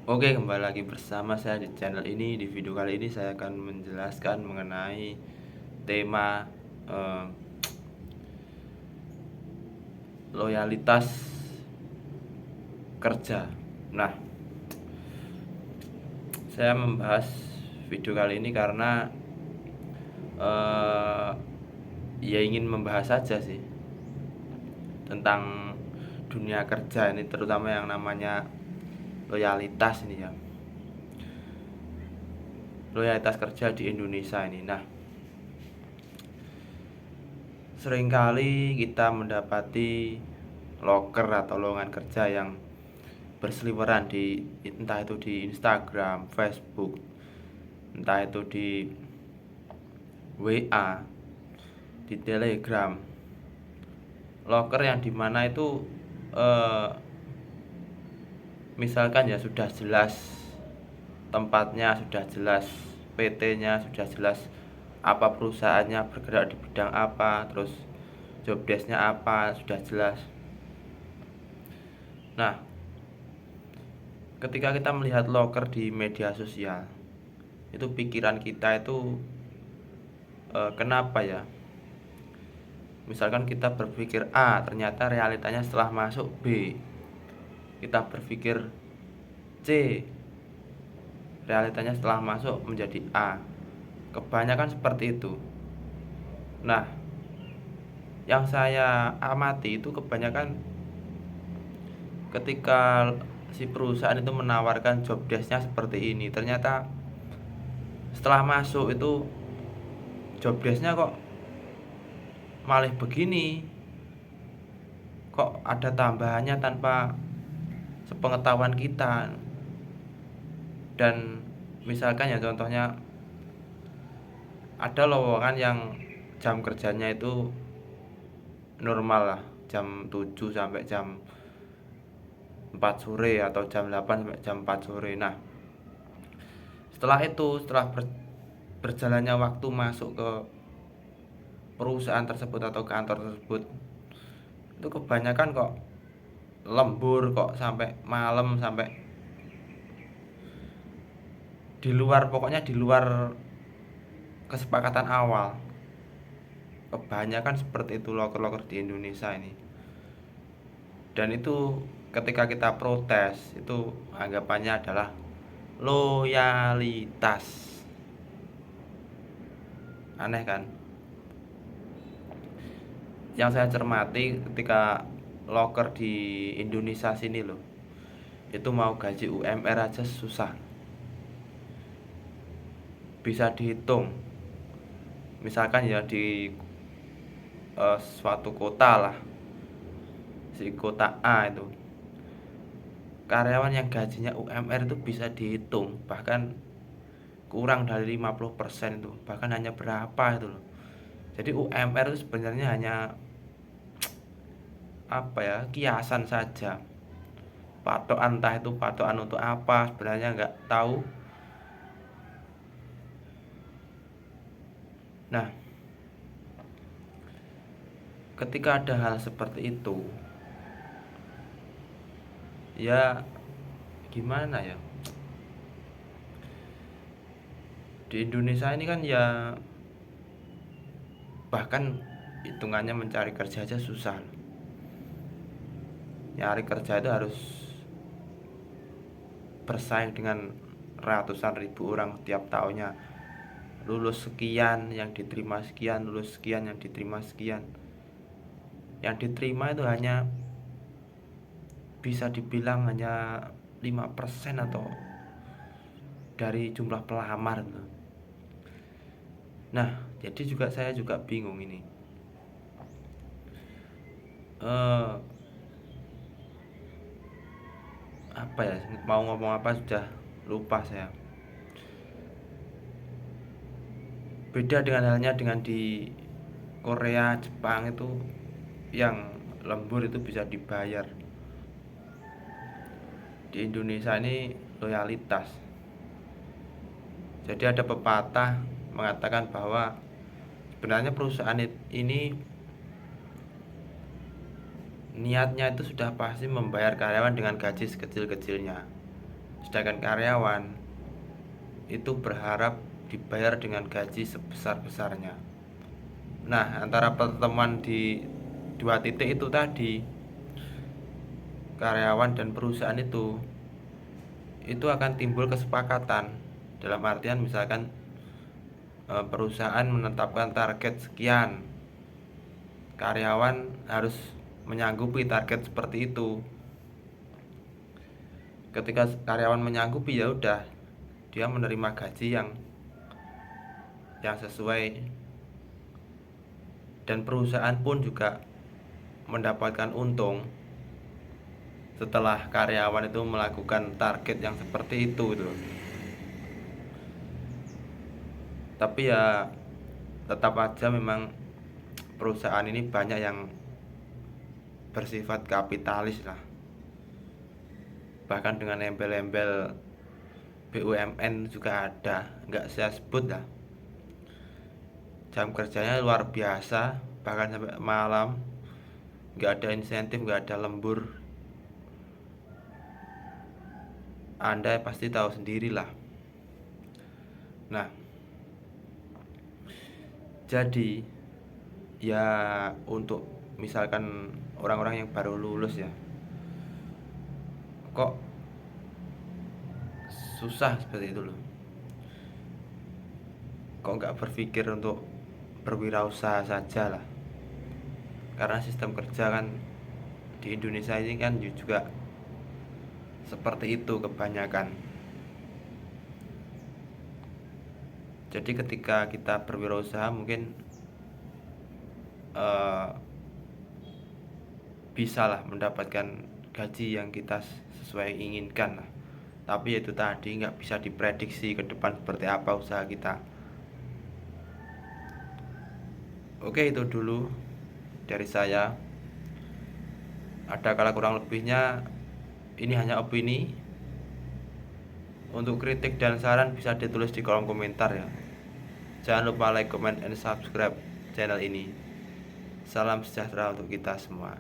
Oke, kembali lagi bersama saya di channel ini. Di video kali ini saya akan menjelaskan mengenai tema eh, loyalitas kerja. Nah, saya membahas video kali ini karena eh, ya ingin membahas saja sih tentang dunia kerja ini, terutama yang namanya loyalitas ini ya. Loyalitas kerja di Indonesia ini. Nah, seringkali kita mendapati loker atau lowongan kerja yang berseliweran di entah itu di Instagram, Facebook, entah itu di WA, di Telegram. Loker yang dimana itu eh, misalkan ya sudah jelas tempatnya, sudah jelas PT-nya, sudah jelas apa perusahaannya bergerak di bidang apa, terus job desk-nya apa, sudah jelas. Nah, ketika kita melihat loker di media sosial, itu pikiran kita itu kenapa ya? Misalkan kita berpikir A, ternyata realitanya setelah masuk B. Kita berpikir C, realitanya setelah masuk menjadi A. Kebanyakan seperti itu. Nah, yang saya amati itu kebanyakan ketika si perusahaan itu menawarkan job desk-nya seperti ini, ternyata setelah masuk itu job desk-nya kok malah begini, kok ada tambahannya tanpa sepengetahuan kita. Dan misalkan ya contohnya ada lowongan yang jam kerjanya itu normal lah, jam 7 sampai jam 4 sore atau jam 8 sampai jam 4 sore. Nah, setelah berjalannya waktu masuk ke perusahaan tersebut atau kantor tersebut, itu kebanyakan kok lembur, kok sampai malam, sampai di luar, pokoknya di luar kesepakatan awal. Kebanyakan seperti itu loker-loker di Indonesia ini. Dan itu ketika kita protes, itu anggapannya adalah loyalitas. Aneh kan? Yang saya cermati ketika loker di Indonesia sini loh, itu mau gaji UMR aja susah. Bisa dihitung. Misalkan ya di suatu kota lah, si kota A itu, karyawan yang gajinya UMR itu bisa dihitung, bahkan kurang dari 50% itu, bahkan hanya berapa itu loh. Jadi UMR itu sebenarnya hanya apa ya, kiasan saja, patokan, entah itu patokan untuk apa sebenarnya nggak tahu. Nah, ketika ada hal seperti itu, ya gimana ya, di Indonesia ini kan ya bahkan hitungannya mencari kerja aja susah. Nyari kerja itu harus bersaing dengan ratusan ribu orang tiap tahunnya. Lulus sekian yang diterima sekian, lulus sekian yang diterima sekian. Yang diterima itu hanya bisa dibilang hanya 5% atau dari jumlah pelamar gitu. Nah, jadi saya juga bingung ini. Eh apa ya, mau ngomong apa sudah lupa saya. Beda dengan halnya dengan di Korea, Jepang itu yang lembur itu bisa dibayar. Di Indonesia ini loyalitas. Jadi ada pepatah mengatakan bahwa sebenarnya perusahaan ini niatnya itu sudah pasti membayar karyawan dengan gaji sekecil-kecilnya. sedangkan karyawan itu berharap dibayar dengan gaji sebesar-besarnya. Nah, antara pertemuan di dua titik itu tadi, karyawan dan perusahaan itu akan timbul kesepakatan. Dalam artian misalkan perusahaan menetapkan target sekian, karyawan harus menyanggupi target seperti itu. Ketika karyawan menyanggupi, ya udah, dia menerima gaji yang sesuai, dan perusahaan pun juga mendapatkan untung setelah karyawan itu melakukan target yang seperti itu gitu. Tapi ya tetap aja memang perusahaan ini banyak yang bersifat kapitalis lah. Bahkan dengan embel-embel BUMN juga ada, nggak saya sebut lah. Jam kerjanya luar biasa, bahkan sampai malam, nggak ada insentif, nggak ada lembur. Anda pasti tahu sendirilah. Nah, jadi ya untuk misalkan orang-orang yang baru lulus ya, kok susah seperti itu loh, kok nggak berpikir untuk berwirausaha saja lah. Karena sistem kerja kan di Indonesia ini kan juga seperti itu kebanyakan. Jadi ketika kita berwirausaha mungkin bisa lah mendapatkan gaji yang kita sesuai inginkan lah. Tapi itu tadi nggak bisa diprediksi ke depan seperti apa usaha kita. Oke, itu dulu dari saya. Ada kala kurang lebihnya, ini hanya opini. Untuk kritik dan saran bisa ditulis di kolom komentar ya. Jangan lupa like, comment, and subscribe channel ini. Salam sejahtera untuk kita semua.